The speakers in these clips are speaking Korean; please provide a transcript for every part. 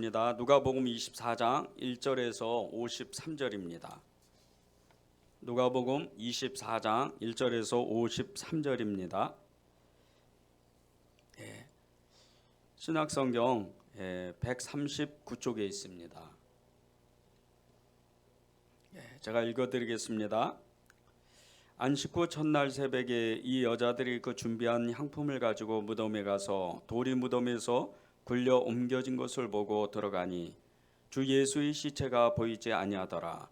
누가복음 24장 1절에서 53절입니다. 누가복음 24장 1절에서 53절입니다. 신약성경 139쪽에 있습니다. 제가 읽어드리겠습니다. 안식 후 첫날 새벽에 이 여자들이 그 준비한 향품을 가지고 무덤에 가서 돌이 무덤에서 굴려 옮겨진 것을 보고 들어가니 주 예수의 시체가 보이지 아니하더라.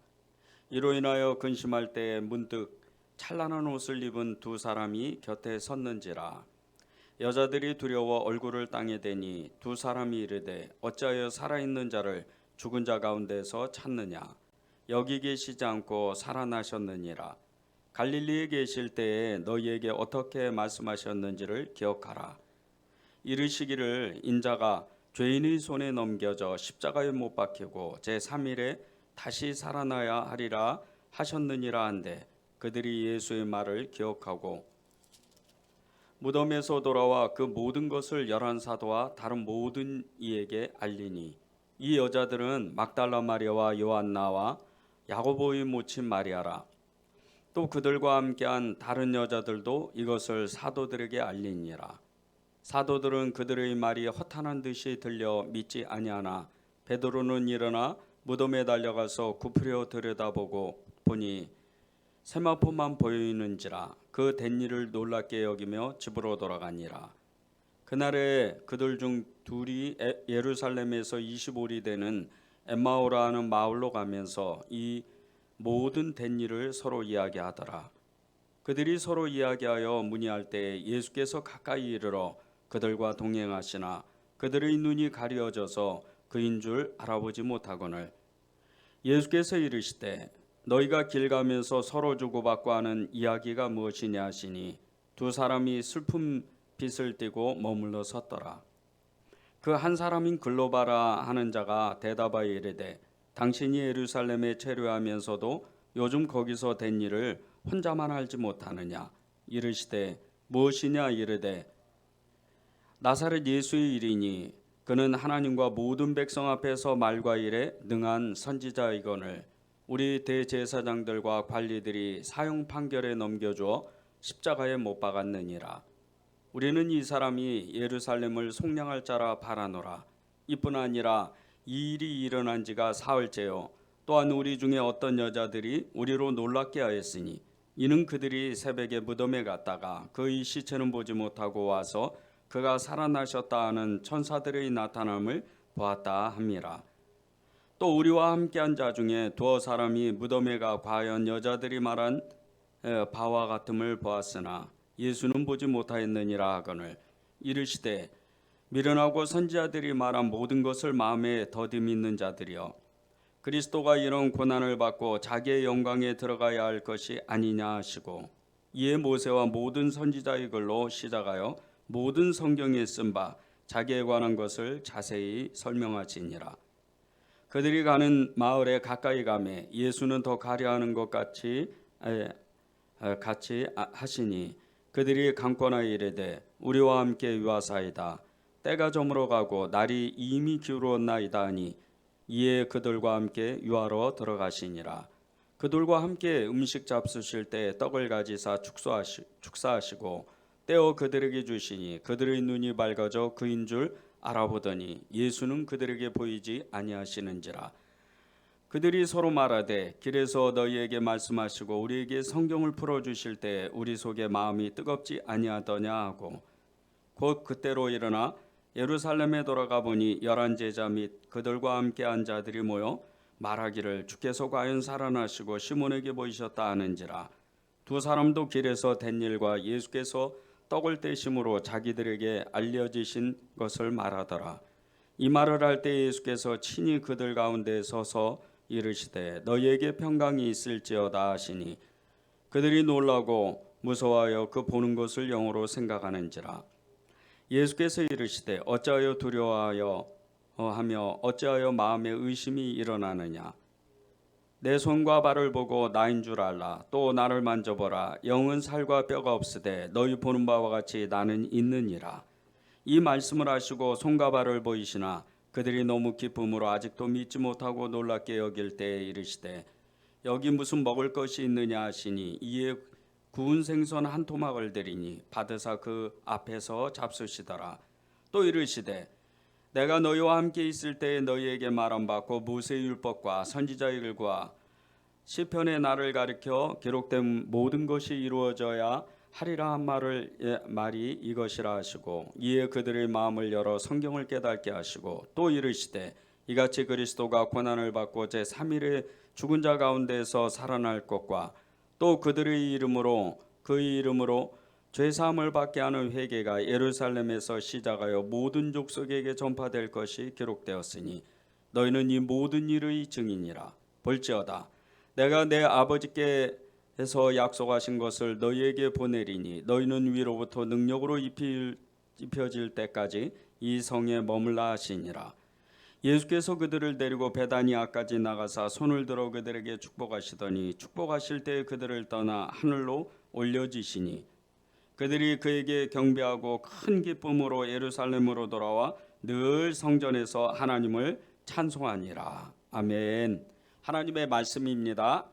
이로 인하여 근심할 때에 문득 찬란한 옷을 입은 두 사람이 곁에 섰는지라. 여자들이 두려워 얼굴을 땅에 대니 두 사람이 이르되 어찌하여 살아있는 자를 죽은 자 가운데서 찾느냐. 여기 계시지 않고 살아나셨느니라. 갈릴리에 계실 때에 너희에게 어떻게 말씀하셨는지를 기억하라. 이르시기를 인자가 죄인의 손에 넘겨져 십자가에 못 박히고 제3일에 다시 살아나야 하리라 하셨느니라 한데 그들이 예수의 말을 기억하고 무덤에서 돌아와 그 모든 것을 열한 사도와 다른 모든 이에게 알리니 이 여자들은 막달라 마리아와 요한나와 야고보의 모친 마리아라. 또 그들과 함께한 다른 여자들도 이것을 사도들에게 알리니라. 사도들은 그들의 말이 허탄한 듯이 들려 믿지 아니하나 베드로는 일어나 무덤에 달려가서 굽으려 들여다보고 보니 세마포만 보이는지라. 그 된 일을 놀랍게 여기며 집으로 돌아가니라. 그날에 그들 중 둘이 예루살렘에서 25리 되는 엠마오라 하는 마을로 가면서 이 모든 된 일을 서로 이야기하더라. 그들이 서로 이야기하여 문의할 때 예수께서 가까이 이르러 그들과 동행하시나 그들의 눈이 가려져서 그인 줄 알아보지 못하거늘 예수께서 이르시되 너희가 길 가면서 서로 주고받고 하는 이야기가 무엇이냐 하시니 두 사람이 슬픈 빛을 띠고 머물러 섰더라. 그 한 사람인 글로바라 하는 자가 대답하여 이르되 당신이 예루살렘에 체류하면서도 요즘 거기서 된 일을 혼자만 알지 못하느냐. 이르시되 무엇이냐. 이르되 나사렛 예수의 일이니 그는 하나님과 모든 백성 앞에서 말과 일에 능한 선지자이거늘 우리 대제사장들과 관리들이 사형 판결에 넘겨주어 십자가에 못 박았느니라. 우리는 이 사람이 예루살렘을 속량할 자라 바라노라. 이뿐 아니라 이 일이 일어난 지가 사흘째요. 또한 우리 중에 어떤 여자들이 우리로 놀랍게 하였으니 이는 그들이 새벽에 무덤에 갔다가 그의 시체는 보지 못하고 와서 그가 살아나셨다 하는 천사들의 나타남을 보았다 함이라. 또 우리와 함께한 자 중에 두어 사람이 무덤에 가 과연 여자들이 말한 바와 같음을 보았으나 예수는 보지 못하였느니라 하거늘 이르시되 미련하고 선지자들이 말한 모든 것을 마음에 더디 믿는 자들이여 그리스도가 이런 고난을 받고 자기의 영광에 들어가야 할 것이 아니냐 하시고 이에 모세와 모든 선지자의 글로 시작하여 모든 성경에 쓴 바 자기에 관한 것을 자세히 설명하시니라. 그들이 가는 마을에 가까이 가매 예수는 더 가려하는 것 같이 하시니 그들이 강권하여 이르되 우리와 함께 유하사이다. 때가 저물어 가고 날이 이미 기울었나이다 하니 이에 그들과 함께 유하러 들어가시니라. 그들과 함께 음식 잡수실 때 떡을 가지사 축사하시고 떼어 그들에게 주시니 그들의 눈이 밝아져 그인 줄 알아보더니 예수는 그들에게 보이지 아니하시는지라. 그들이 서로 말하되 길에서 너희에게 말씀하시고 우리에게 성경을 풀어주실 때 우리 속에 마음이 뜨겁지 아니하더냐 하고 곧 그때로 일어나 예루살렘에 돌아가 보니 11 제자 및 그들과 함께 한 자들이 모여 말하기를 주께서 과연 살아나시고 시몬에게 보이셨다 하는지라. 두 사람도 길에서 된 일과 예수께서 떡을 떼심으로 자기들에게 알려지신 것을 말하더라. 이 말을 할 때 예수께서 친히 그들 가운데 서서 이르시되 너희에게 평강이 있을지어다 하시니 그들이 놀라고 무서워하여 그 보는 것을 영으로 생각하는지라. 예수께서 이르시되 어찌하여 두려워하여 하며 어찌하여 마음에 의심이 일어나느냐. 내 손과 발을 보고 나인 줄 알라. 또 나를 만져보라. 영은 살과 뼈가 없으되 너희 보는 바와 같이 나는 있느니라. 이 말씀을 하시고 손과 발을 보이시나 그들이 너무 기쁨으로 아직도 믿지 못하고 놀랍게 여길 때에 이르시되 여기 무슨 먹을 것이 있느냐 하시니 이에 구운 생선 한 토막을 드리니 받으사 그 앞에서 잡수시더라. 또 이르시되 내가 너희와 함께 있을 때에 너희에게 말한 바 곧 모세의 율법과 선지자의 글과 시편의 날을 가리켜 기록된 모든 것이 이루어져야 하리라 한 말이 이것이라 하시고 이에 그들의 마음을 열어 성경을 깨닫게 하시고 또 이르시되 이같이 그리스도가 고난을 받고 제3일에 죽은 자 가운데서 살아날 것과 또 그들의 이름으로 그의 이름으로 죄사함을 받게 하는 회개가 예루살렘에서 시작하여 모든 족속에게 전파될 것이 기록되었으니 너희는 이 모든 일의 증인이라. 볼지어다 내가 내 아버지께서 약속하신 것을 너희에게 보내리니 너희는 위로부터 능력으로 입혀질 때까지 이 성에 머물라 하시니라. 예수께서 그들을 데리고 베다니아까지 나가사 손을 들어 그들에게 축복하시더니 축복하실 때 그들을 떠나 하늘로 올려지시니 그들이 그에게 경배하고 큰 기쁨으로 예루살렘으로 돌아와 늘 성전에서 하나님을 찬송하니라. 아멘. 하나님의 말씀입니다.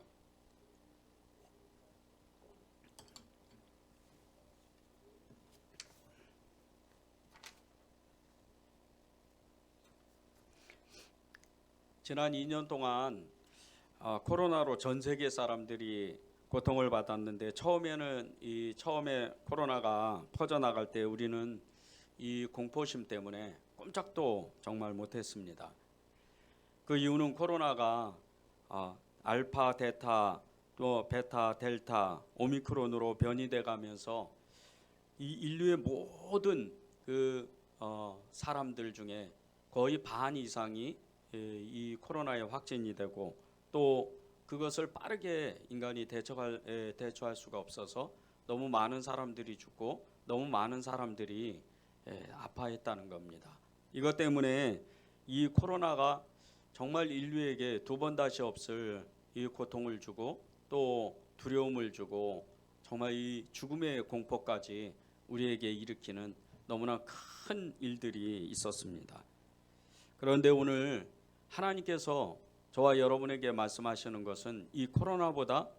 지난 2년 동안 코로나로 전 세계 사람들이 고통을 받았는데 처음에 코로나가 퍼져나갈 때 우리는 이 공포심 때문에 꼼짝도 정말 못했습니다. 그 이유는 코로나가 알파, 데타, 또 베타, 델타, 오미크론으로 변이돼 가면서 이 인류의 모든 사람들 중에 거의 반 이상이 이 코로나에 확진이 되고 또 그것을 빠르게 인간이 대처할 수가 없어서 너무 많은 사람들이 죽고 너무 많은 사람들이 아파했다는 겁니다. 이것 때문에 이 코로나가 정말 인류에게 두 번 다시 없을 이 고통을 주고 또 두려움을 주고 정말 이 죽음의 공포까지 우리에게 일으키는 너무나 큰 일들이 있었습니다. 그런데 오늘 하나님께서 저와 여러분에게 말씀하시는 것은 이 코로나보다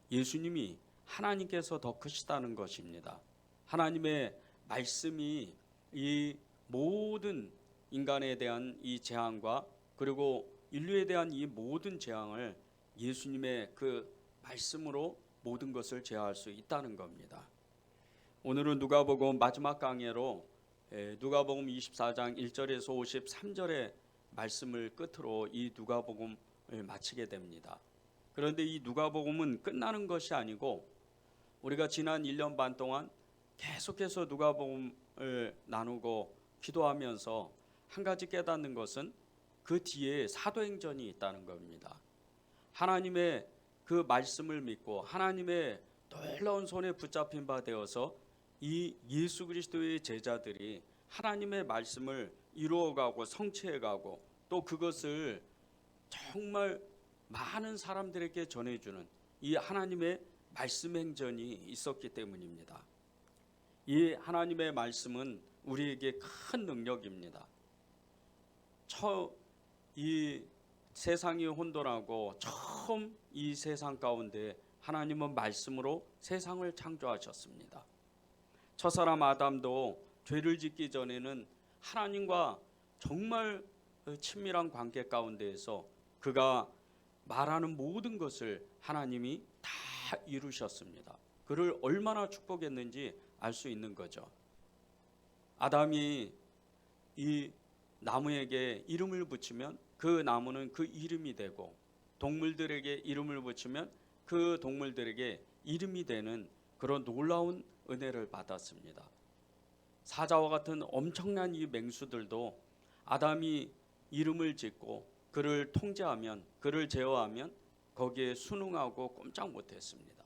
예수님이 하나님께서 더 크시다는 것입니다. 하나님의 말씀이 이 모든 인간에 대한 이 재앙과 그리고 인류에 대한 이 모든 재앙을 예수님의 그 말씀으로 모든 것을 제어할 수 있다는 겁니다. 오늘은 누가복음 마지막 강해로 누가복음 24장 1절에서 53절의 말씀을 끝으로 이 누가복음을 마치게 됩니다. 그런데 이 누가복음은 끝나는 것이 아니고 우리가 지난 1년 반 동안 계속해서 누가복음을 나누고 기도하면서 한 가지 깨닫는 것은 그 뒤에 사도행전이 있다는 겁니다. 하나님의 그 말씀을 믿고 하나님의 놀라운 손에 붙잡힌 바 되어서 이 예수 그리스도의 제자들이 하나님의 말씀을 이루어가고 성취해가고 또 그것을 정말 많은 사람들에게 전해주는 이 하나님의 말씀 행전이 있었기 때문입니다. 이 하나님의 말씀은 우리에게 큰 능력입니다. 이 세상이 혼돈하고 처음 이 세상 가운데 하나님은 말씀으로 세상을 창조하셨습니다. 첫사람 아담도 죄를 짓기 전에는 하나님과 정말 친밀한 관계 가운데에서 그가 말하는 모든 것을 하나님이 다 이루셨습니다. 그를 얼마나 축복했는지 알 수 있는 거죠. 아담이 이 나무에게 이름을 붙이면 그 나무는 그 이름이 되고 동물들에게 이름을 붙이면 그 동물들에게 이름이 되는 그런 놀라운 은혜를 받았습니다. 사자와 같은 엄청난 이 맹수들도 아담이 이름을 짓고 그를 통제하면 그를 제어하면 거기에 순응하고 꼼짝 못했습니다.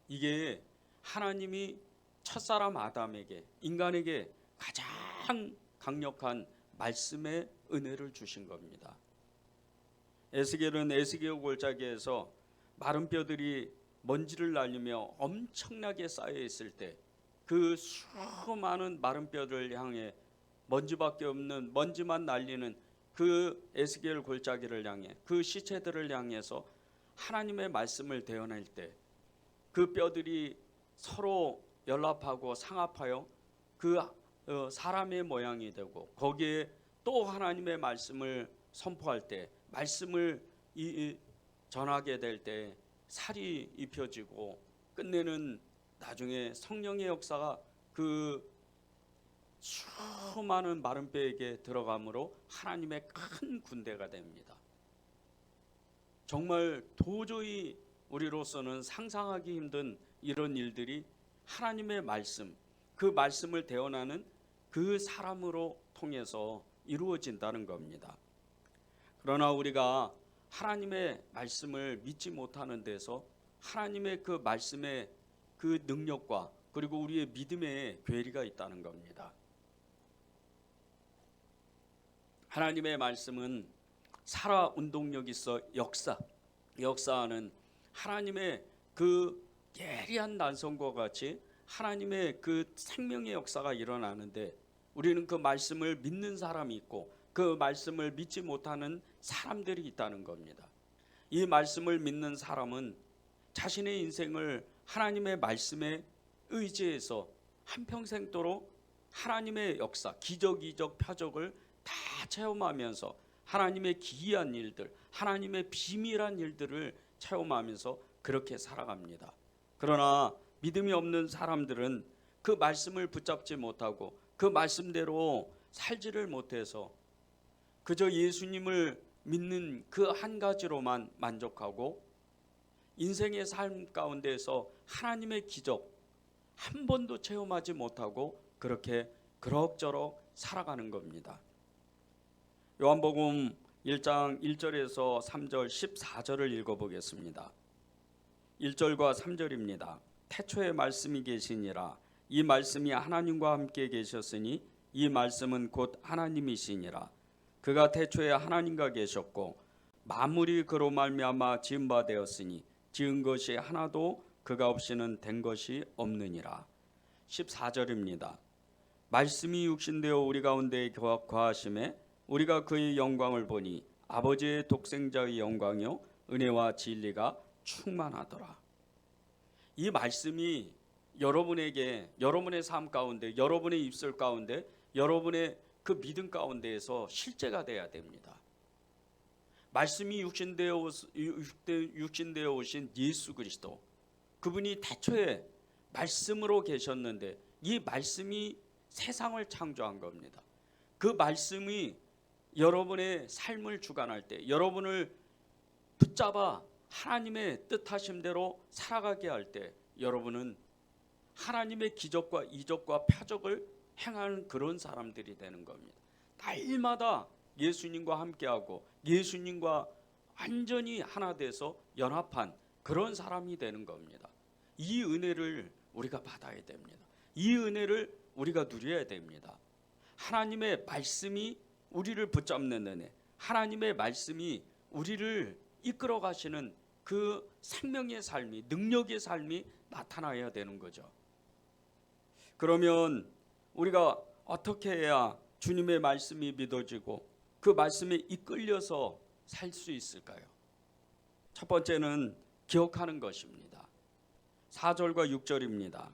이게 하나님이 첫사람 아담에게 인간에게 가장 강력한 말씀의 은혜를 주신 겁니다. 에스겔은 에스겔 골짜기에서 마른 뼈들이 먼지를 날리며 엄청나게 쌓여 있을 때 그 수많은 마른 뼈들을 향해 먼지밖에 없는 먼지만 날리는 그 에스겔 골짜기를 향해 그 시체들을 향해서 하나님의 말씀을 대언할 때 그 뼈들이 서로 연합하고 상합하여 그 사람의 모양이 되고 거기에 또 하나님의 말씀을 선포할 때 말씀을 전하게 될 때 살이 입혀지고 끝내는 나중에 성령의 역사가 그 수많은 마른 뼈에게 들어감으로 하나님의 큰 군대가 됩니다. 정말 도저히 우리로서는 상상하기 힘든 이런 일들이 하나님의 말씀, 그 말씀을 대언하는 그 사람으로 통해서 이루어진다는 겁니다. 그러나 우리가 하나님의 말씀을 믿지 못하는 데서 하나님의 그 말씀의 그 능력과 그리고 우리의 믿음의 괴리가 있다는 겁니다. 하나님의 말씀은 살아 운동력 있어 역사하는 하나님의 그 예리한 난성과 같이 하나님의 그 생명의 역사가 일어나는데 우리는 그 말씀을 믿는 사람이 있고 그 말씀을 믿지 못하는 사람들이 있다는 겁니다. 이 말씀을 믿는 사람은 자신의 인생을 하나님의 말씀에 의지해서 한평생도록 하나님의 역사, 기적, 이적, 표적을 다 체험하면서 하나님의 기이한 일들, 하나님의 비밀한 일들을 체험하면서 그렇게 살아갑니다. 그러나 믿음이 없는 사람들은 그 말씀을 붙잡지 못하고 그 말씀대로 살지를 못해서 그저 예수님을 믿는 그 한 가지로만 만족하고 인생의 삶 가운데서 하나님의 기적 한 번도 체험하지 못하고 그렇게 그럭저럭 살아가는 겁니다. 요한복음 1장 1절에서 3절 14절을 읽어보겠습니다. 1절과 3절입니다. 태초에 말씀이 계시니라. 이 말씀이 하나님과 함께 계셨으니 이 말씀은 곧 하나님이시니라. 그가 태초에 하나님과 계셨고 만물이 그로 말미암아 지은 바 되었으니 지은 것이 하나도 그가 없이는 된 것이 없느니라. 14절입니다. 말씀이 육신되어 우리 가운데 거하심에 우리가 그의 영광을 보니 아버지의 독생자의 영광이요 은혜와 진리가 충만하더라. 이 말씀이 여러분에게 여러분의 삶 가운데 여러분의 입술 가운데 여러분의 그 믿음 가운데에서 실제가 돼야 됩니다. 말씀이 육신되어 오신 예수 그리스도 그분이 태초에 말씀으로 계셨는데 이 말씀이 세상을 창조한 겁니다. 그 말씀이 여러분의 삶을 주관할 때 여러분을 붙잡아 하나님의 뜻하심대로 살아가게 할 때 여러분은 하나님의 기적과 이적과 표적을 행하는 그런 사람들이 되는 겁니다. 날마다 예수님과 함께하고 예수님과 완전히 하나 돼서 연합한 그런 사람이 되는 겁니다. 이 은혜를 우리가 받아야 됩니다. 이 은혜를 우리가 누려야 됩니다. 하나님의 말씀이 우리를 붙잡는 은혜, 하나님의 말씀이 우리를 이끌어 가시는 그 생명의 삶이, 능력의 삶이 나타나야 되는 거죠. 그러면 우리가 어떻게 해야 주님의 말씀이 믿어지고 그 말씀에 이끌려서 살 수 있을까요? 첫 번째는 기억하는 것입니다. 4절과 6절입니다.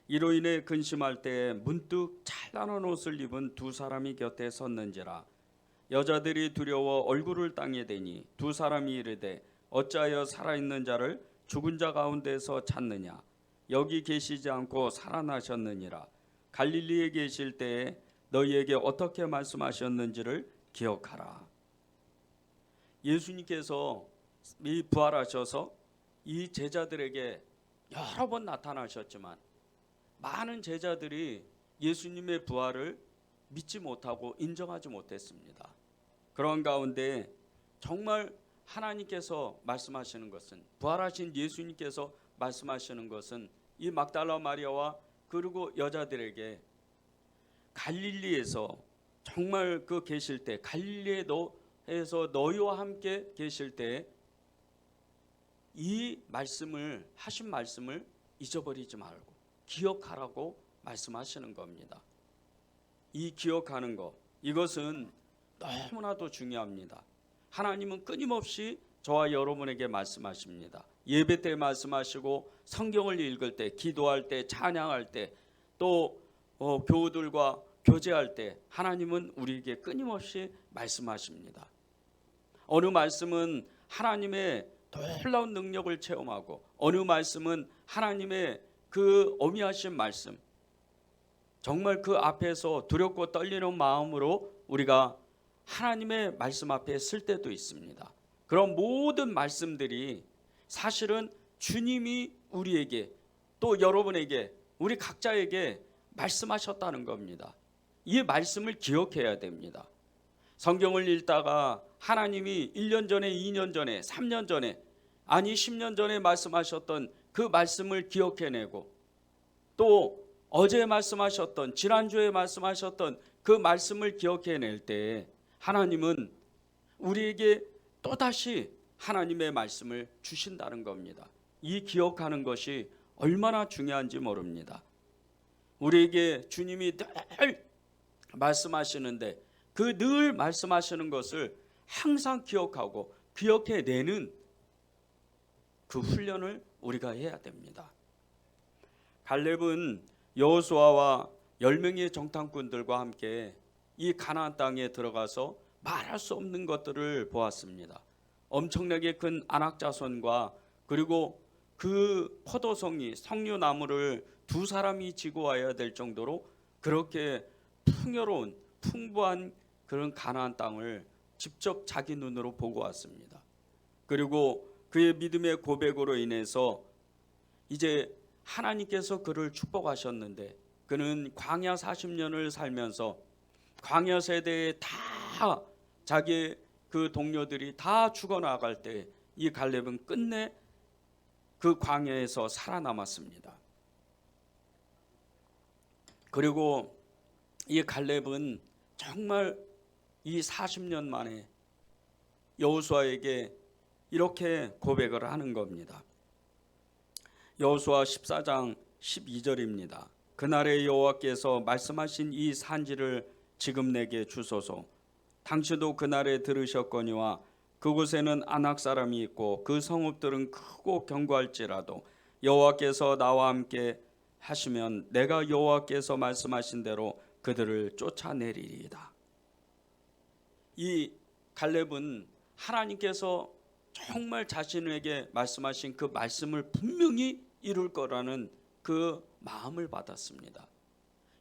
이로 인해 근심할 때 문득 찬란한 옷을 입은 두 사람이 곁에 섰는지라. 여자들이 두려워 얼굴을 땅에 대니 두 사람이 이르되 어찌하여 살아있는 자를 죽은 자 가운데서 찾느냐. 여기 계시지 않고 살아나셨느니라. 갈릴리에 계실 때에 너희에게 어떻게 말씀하셨는지를 기억하라. 예수님께서 부활하셔서 이 제자들에게 여러 번 나타나셨지만 많은 제자들이 예수님의 부활을 믿지 못하고 인정하지 못했습니다. 그런 가운데 정말 하나님께서 말씀하시는 것은 부활하신 예수님께서 말씀하시는 것은 이 막달라 마리아와 그리고 여자들에게 갈릴리에서 정말 그 계실 때 갈릴리에서 너희와 함께 계실 때 이 말씀을 하신 말씀을 잊어버리지 말고 기억하라고 말씀하시는 겁니다. 이 기억하는 것 이것은 너무나도 중요합니다. 하나님은 끊임없이 저와 여러분에게 말씀하십니다. 예배 때 말씀하시고, 성경을 읽을 때, 기도할 때, 찬양할 때, 또 교우들과 교제할 때 하나님은 우리에게 끊임없이 말씀하십니다. 어느 말씀은 하나님의 놀라운 능력을 체험하고, 어느 말씀은 하나님의 그 어미하신 말씀, 정말 그 앞에서 두렵고 떨리는 마음으로 우리가 하나님의 말씀 앞에 설 때도 있습니다. 그런 모든 말씀들이 사실은 주님이 우리에게, 또 여러분에게, 우리 각자에게 말씀하셨다는 겁니다. 이 말씀을 기억해야 됩니다. 성경을 읽다가 하나님이 1년 전에, 2년 전에, 3년 전에, 아니 10년 전에 말씀하셨던 그 말씀을 기억해내고, 또 어제 말씀하셨던, 지난주에 말씀하셨던 그 말씀을 기억해낼 때 하나님은 우리에게 또다시 하나님의 말씀을 주신다는 겁니다. 이 기억하는 것이 얼마나 중요한지 모릅니다. 우리에게 주님이 늘 말씀하시는데, 그 늘 말씀하시는 것을 항상 기억하고 기억해내는 그 훈련을 우리가 해야 됩니다. 갈렙은 여호수아와 10명의 정탐꾼들과 함께 이 가나안 땅에 들어가서 말할 수 없는 것들을 보았습니다. 엄청나게 큰 안악자손과, 그리고 그 포도송이, 석류나무를 2사람이 지고 와야 될 정도로 그렇게 풍요로운, 풍부한 그런 가나안 땅을 직접 자기 눈으로 보고 왔습니다. 그리고 그의 믿음의 고백으로 인해서 이제 하나님께서 그를 축복하셨는데, 그는 광야 40년을 살면서 광야 세대에 다 자기 그 동료들이 다 죽어나갈 때 이 갈렙은 끝내 그 광야에서 살아남았습니다. 그리고 이 갈렙은 정말 이 40년 만에 여호수아에게 이렇게 고백을 하는 겁니다. 여호수아 14장 12절입니다. 그날에 여호와께서 말씀하신 이 산지를 지금 내게 주소서. 당신도 그날에 들으셨거니와 그곳에는 아낙 사람이 있고 그 성읍들은 크고 견고할지라도 여호와께서 나와 함께 하시면 내가 여호와께서 말씀하신 대로 그들을 쫓아내리리이다. 이 갈렙은 하나님께서 정말 자신에게 말씀하신 그 말씀을 분명히 이룰 거라는 그 마음을 받았습니다.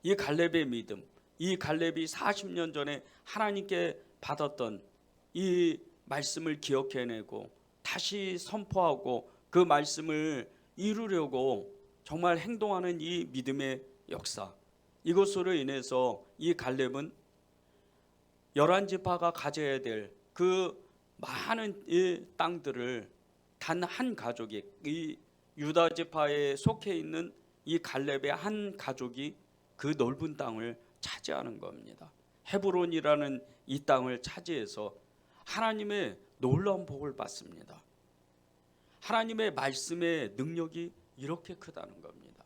이 갈렙의 믿음, 이 갈렙이 40년 전에 하나님께 받았던 이 말씀을 기억해내고 다시 선포하고 그 말씀을 이루려고 정말 행동하는 이 믿음의 역사, 이것으로 인해서 이 갈렙은 11지파가 가져야 될 그 많은 이 땅들을 단 한 가족이, 이 유다 지파에 속해 있는 이 갈렙의 한 가족이 그 넓은 땅을 차지하는 겁니다. 헤브론이라는 이 땅을 차지해서 하나님의 놀라운 복을 받습니다. 하나님의 말씀의 능력이 이렇게 크다는 겁니다.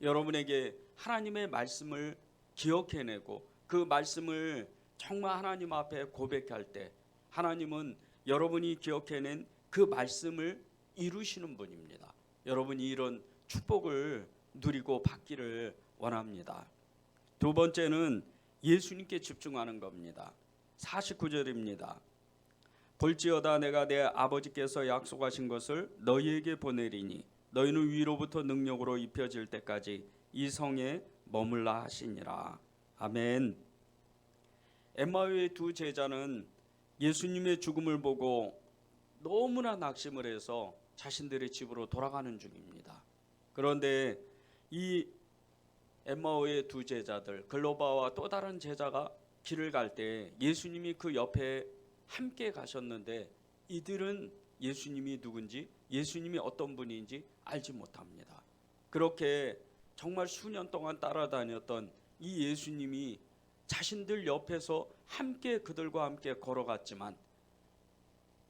여러분에게 하나님의 말씀을 기억해내고 그 말씀을 정말 하나님 앞에 고백할 때 하나님은 여러분이 기억해낸 그 말씀을 이루시는 분입니다. 여러분이 이런 축복을 누리고 받기를 원합니다. 두 번째는 예수님께 집중하는 겁니다. 49절입니다. 볼지어다 내가 내 아버지께서 약속하신 것을 너희에게 보내리니 너희는 위로부터 능력으로 입혀질 때까지 이 성에 머물라 하시니라. 아멘. 엠마오의 두 제자는 예수님의 죽음을 보고 너무나 낙심을 해서 자신들의 집으로 돌아가는 중입니다. 그런데 이 엠마오의 두 제자들, 글로바와 또 다른 제자가 길을 갈 때 예수님이 그 옆에 함께 가셨는데 이들은 예수님이 누군지, 예수님이 어떤 분인지 알지 못합니다. 그렇게 정말 수년 동안 따라다녔던 이 예수님이 자신들 옆에서 함께 그들과 함께 걸어갔지만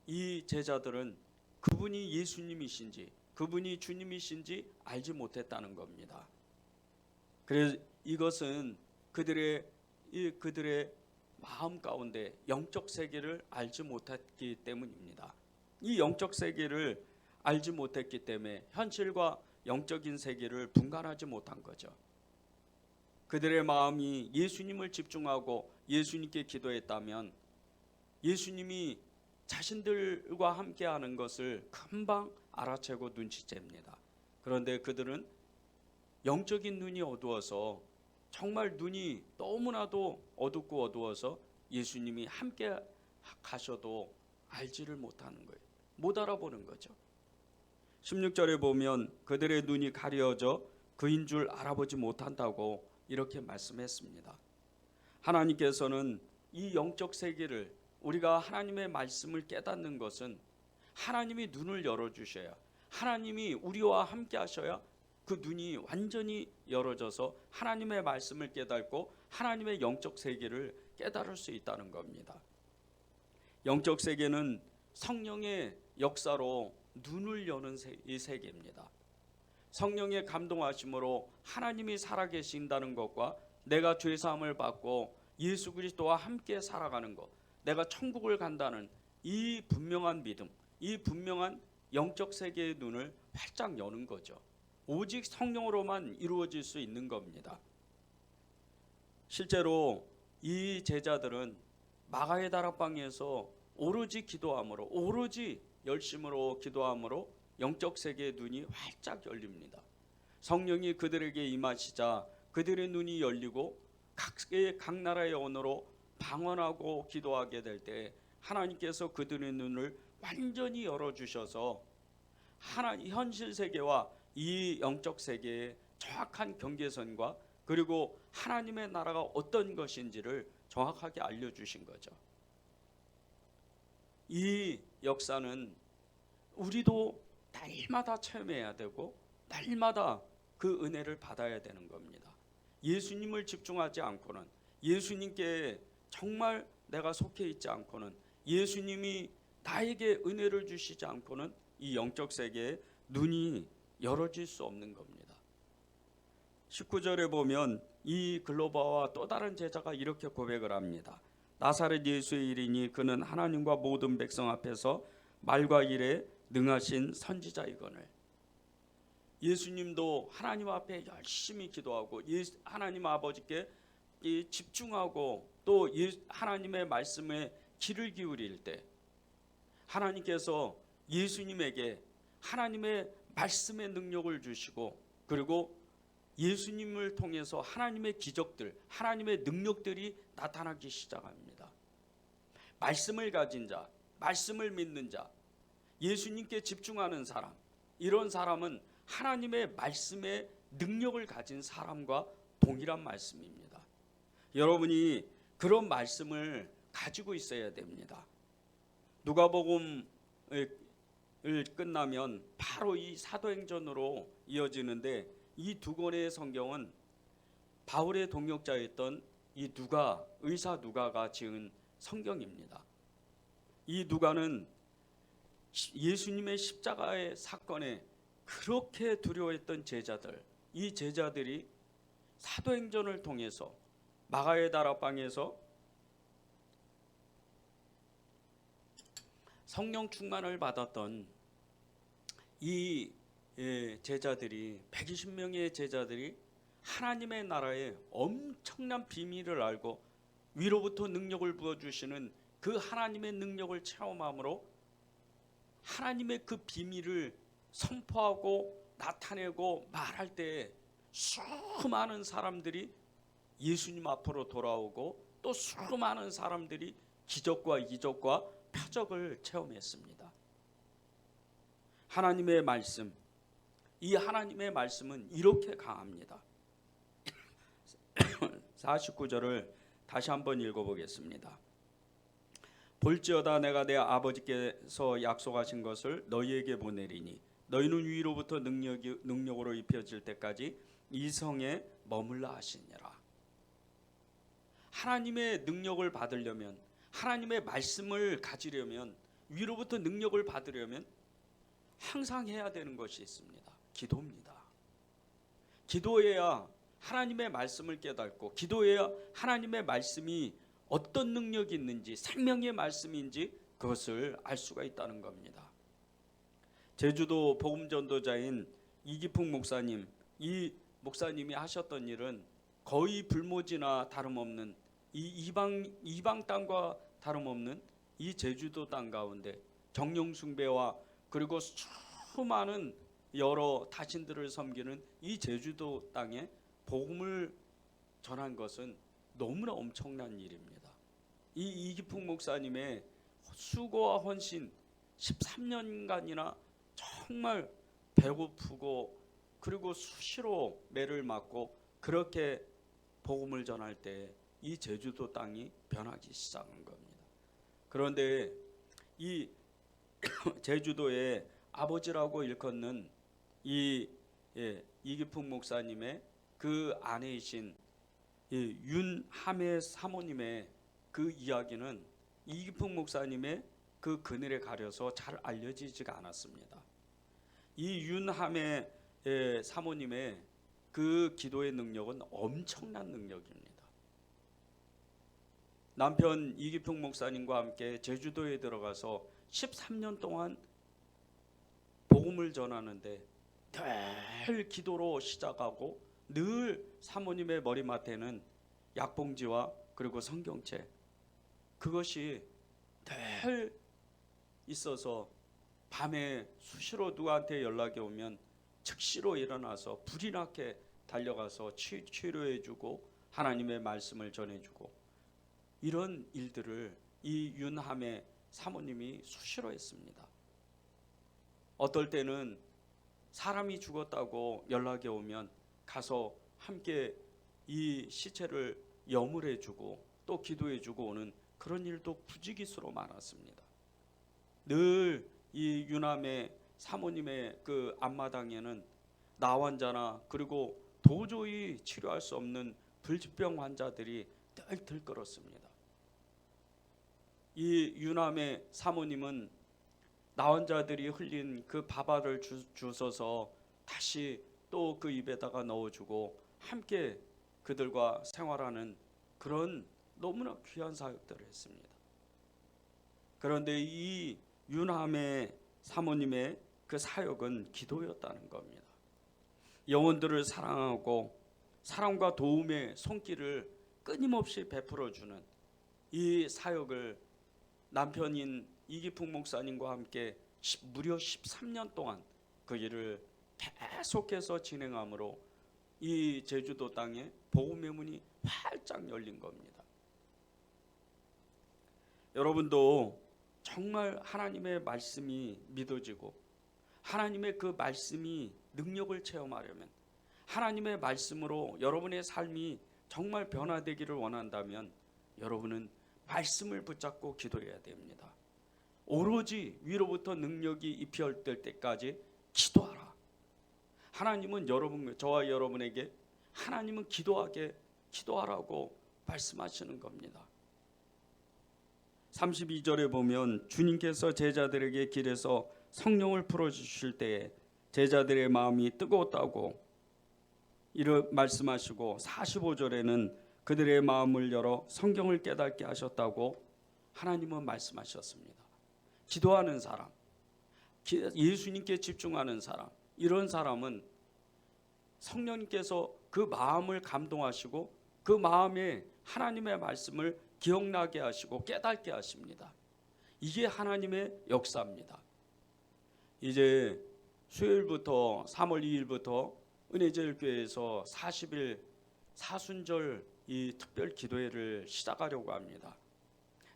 이 제자들은 그분이 예수님이신지 그분이 주님이신지 알지 못했다는 겁니다. 그래서 이것은 그들의 마음 가운데 영적 세계를 알지 못했기 때문입니다. 이 영적 세계를 알지 못했기 때문에 현실과 영적인 세계를 분간하지 못한 거죠. 그들의 마음이 예수님을 집중하고 예수님께 기도했다면 예수님이 자신들과 함께하는 것을 금방 알아채고 눈치챕니다. 그런데 그들은 영적인 눈이 어두워서, 정말 눈이 너무나도 어둡고 어두워서 예수님이 함께 가셔도 알지를 못하는 거예요. 못 알아보는 거죠. 16절에 보면 그들의 눈이 가려져 그인 줄 알아보지 못한다고 이렇게 말씀했습니다. 하나님께서는 이 영적 세계를, 우리가 하나님의 말씀을 깨닫는 것은 하나님이 눈을 열어주셔야, 하나님이 우리와 함께 하셔야 그 눈이 완전히 열어져서 하나님의 말씀을 깨닫고 하나님의 영적 세계를 깨달을 수 있다는 겁니다. 영적 세계는 성령의 역사로 눈을 여는 이 세계입니다. 성령의 감동하심으로 하나님이 살아계신다는 것과 내가 죄사함을 받고 예수 그리스도와 함께 살아가는 것, 내가 천국을 간다는 이 분명한 믿음, 이 분명한 영적 세계의 눈을 활짝 여는 거죠. 오직 성령으로만 이루어질 수 있는 겁니다. 실제로 이 제자들은 마가의 다락방에서 오로지 기도함으로, 오로지 열심으로 기도함으로 영적 세계의 눈이 활짝 열립니다. 성령이 그들에게 임하시자 그들의 눈이 열리고 각 나라의 언어로 방언하고 기도하게 될 때 하나님께서 그들의 눈을 완전히 열어주셔서 현실 세계와 이 영적 세계의 정확한 경계선과 그리고 하나님의 나라가 어떤 것인지를 정확하게 알려주신 거죠. 이 역사는 우리도 날마다 체험해야 되고 날마다 그 은혜를 받아야 되는 겁니다. 예수님을 집중하지 않고는, 예수님께 정말 내가 속해 있지 않고는, 예수님이 나에게 은혜를 주시지 않고는 이 영적 세계에 눈이 열어질 수 없는 겁니다. 19절에 보면 이 글로바와 또 다른 제자가 이렇게 고백을 합니다. 나사렛 예수의 일이니 그는 하나님과 모든 백성 앞에서 말과 일에 능하신 선지자이거늘. 예수님도 하나님 앞에 열심히 기도하고 하나님 아버지께 집중하고 또 하나님의 말씀에 귀를 기울일 때 하나님께서 예수님에게 하나님의 말씀의 능력을 주시고, 그리고 예수님을 통해서 하나님의 기적들, 하나님의 능력들이 나타나기 시작합니다. 말씀을 가진 자, 말씀을 믿는 자, 예수님께 집중하는 사람, 이런 사람은 하나님의 말씀의 능력을 가진 사람과 동일한 말씀입니다. 여러분이 그런 말씀을 가지고 있어야 됩니다. 누가복음을 끝나면 바로 이 사도행전으로 이어지는데, 이 두 권의 성경은 바울의 동역자였던 이 의사 누가가 지은 성경입니다. 이 누가는 예수님의 십자가의 사건에 그렇게 두려워했던 제자들, 이 제자들이 사도행전을 통해서 마가의 다락방에서 성령 충만을 받았던 이 제자들이, 120명의 제자들이 하나님의 나라의 엄청난 비밀을 알고 위로부터 능력을 부어주시는 그 하나님의 능력을 체험함으로 하나님의 그 비밀을 선포하고 나타내고 말할 때 수많은 사람들이 예수님 앞으로 돌아오고 또 수많은 사람들이 기적과 이적과 표적을 체험했습니다. 하나님의 말씀, 이 하나님의 말씀은 이렇게 강합니다. 49절을 다시 한번 읽어보겠습니다. 볼지어다 내가 내 아버지께서 약속하신 것을 너희에게 보내리니 너희는 위로부터 능력으로 입혀질 때까지 이 성에 머물라 하시니라. 하나님의 능력을 받으려면, 하나님의 말씀을 가지려면, 위로부터 능력을 받으려면 항상 해야 되는 것이 있습니다. 기도입니다. 기도해야 하나님의 말씀을 깨닫고, 기도해야 하나님의 말씀이 어떤 능력이 있는지, 생명의 말씀인지 그것을 알 수가 있다는 겁니다. 제주도 복음전도자인 이기풍 목사님, 이 목사님이 하셨던 일은 거의 불모지나 다름없는 이 이방 땅과 다름없는 이 제주도 땅 가운데 정령 숭배와 그리고 수많은 여러 타신들을 섬기는 이 제주도 땅에 복음을 전한 것은 너무나 엄청난 일입니다. 이 이기풍 목사님의 수고와 헌신 13년간이나 정말 배고프고 그리고 수시로 매를 맞고 그렇게 복음을 전할 때 이 제주도 땅이 변하기 시작한 겁니다. 그런데 이 제주도의 아버지라고 일컫는 이 이기풍 목사님의 그 아내이신 윤함의 사모님의 그 이야기는 이기풍 목사님의 그 그늘에 가려서 잘 알려지지가 않았습니다. 이 윤함의 사모님의 그 기도의 능력은 엄청난 능력입니다. 남편 이기풍 목사님과 함께 제주도에 들어가서 13년 동안 복음을 전하는데 늘 기도로 시작하고 늘 사모님의 머리맡에는 약봉지와 그리고 성경책, 그것이 늘 있어서 밤에 수시로 누구한테 연락이 오면 즉시로 일어나서 불이 나게 달려가서 치료해주고 하나님의 말씀을 전해주고, 이런 일들을 이 윤함의 사모님이 수시로 했습니다. 어떨 때는 사람이 죽었다고 연락이 오면 가서 함께 이 시체를 여물해주고 또 기도해주고 오는 그런 일도 부지기수로 많았습니다. 늘 이 윤함의 사모님의 그 앞마당에는 나환자나 그리고 도저히 치료할 수 없는 불치병 환자들이 늘 들끓었습니다. 이 윤함의 사모님은 나환자들이 흘린 그 밥알을 주워서 다시 또 그 입에다가 넣어주고 함께 그들과 생활하는 그런 너무나 귀한 사역들을 했습니다. 그런데 이 윤함의 사모님의 그 사역은 기도였다는 겁니다. 영혼들을 사랑하고 사랑과 도움의 손길을 끊임없이 베풀어주는 이 사역을 남편인 이기풍 목사님과 함께 무려 13년 동안 그 일을 계속해서 진행함으로 이 제주도 땅에 복음의 문이 활짝 열린 겁니다. 여러분도 정말 하나님의 말씀이 믿어지고 하나님의 그 말씀이 능력을 체험하려면, 하나님의 말씀으로 여러분의 삶이 정말 변화되기를 원한다면 여러분은 말씀을 붙잡고 기도해야 됩니다. 오로지 위로부터 능력이 입혀질 때까지 기도하라. 하나님은 저와 여러분에게 하나님은 기도하라고 말씀하시는 겁니다. 32절에 보면 주님께서 제자들에게 길에서 성령을 풀어주실 때에 제자들의 마음이 뜨거웠다고 이렇게 말씀하시고, 45절에는 그들의 마음을 열어 성경을 깨닫게 하셨다고 하나님은 말씀하셨습니다. 기도하는 사람, 예수님께 집중하는 사람, 이런 사람은 성령님께서 그 마음을 감동하시고 그 마음에 하나님의 말씀을 기억나게 하시고 깨닫게 하십니다. 이게 하나님의 역사입니다. 이제 수요일부터 3월 2일부터 은혜제일교회에서 40일 사순절 이 특별 기도회를 시작하려고 합니다.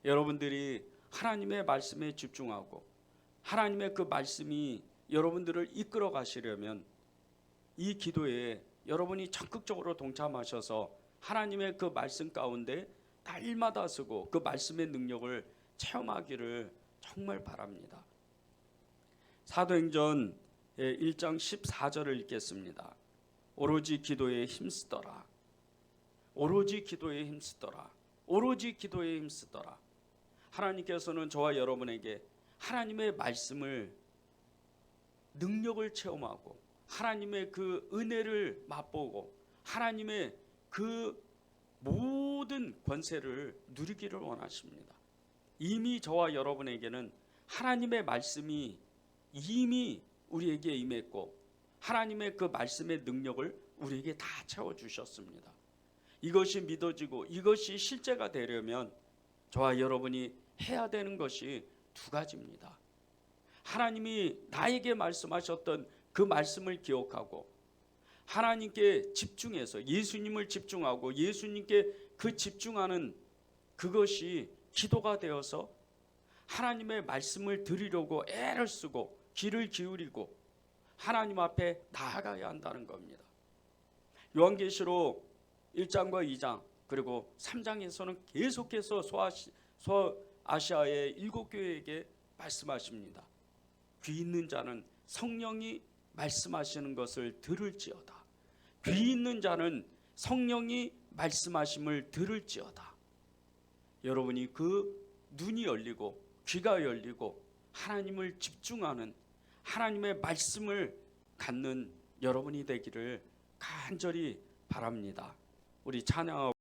여러분들이 하나님의 말씀에 집중하고 하나님의 그 말씀이 여러분들을 이끌어 가시려면 이 기도회에 여러분이 적극적으로 동참하셔서 하나님의 그 말씀 가운데 날마다 쓰고 그 말씀의 능력을 체험하기를 정말 바랍니다. 사도행전 1장 14절을 읽겠습니다. 오로지 기도에 힘쓰더라. 오로지 기도에 힘쓰더라. 오로지 기도에 힘쓰더라. 하나님께서는 저와 여러분에게 하나님의 말씀을 능력을 체험하고 하나님의 그 은혜를 맛보고 하나님의 그 모든 권세를 누리기를 원하십니다. 이미 저와 여러분에게는 하나님의 말씀이 이미 우리에게 임했고 하나님의 그 말씀의 능력을 우리에게 다 채워주셨습니다. 이것이 믿어지고 이것이 실제가 되려면 저와 여러분이 해야 되는 것이 두 가지입니다. 하나님이 나에게 말씀하셨던 그 말씀을 기억하고 하나님께 집중해서 예수님을 집중하고 예수님께 그 집중하는 그것이 기도가 되어서 하나님의 말씀을 드리려고 애를 쓰고 귀를 기울이고 하나님 앞에 나아가야 한다는 겁니다. 요한계시록 1장과 2장 그리고 3장에서는 계속해서 소아시아의 7교회에게 말씀하십니다. 귀 있는 자는 성령이 말씀하시는 것을 들을지어다. 귀 있는 자는 성령이 말씀하심을 들을지어다. 여러분이 그 눈이 열리고 귀가 열리고 하나님을 집중하는 하나님의 말씀을 갖는 여러분이 되기를 간절히 바랍니다. 우리 찬양하고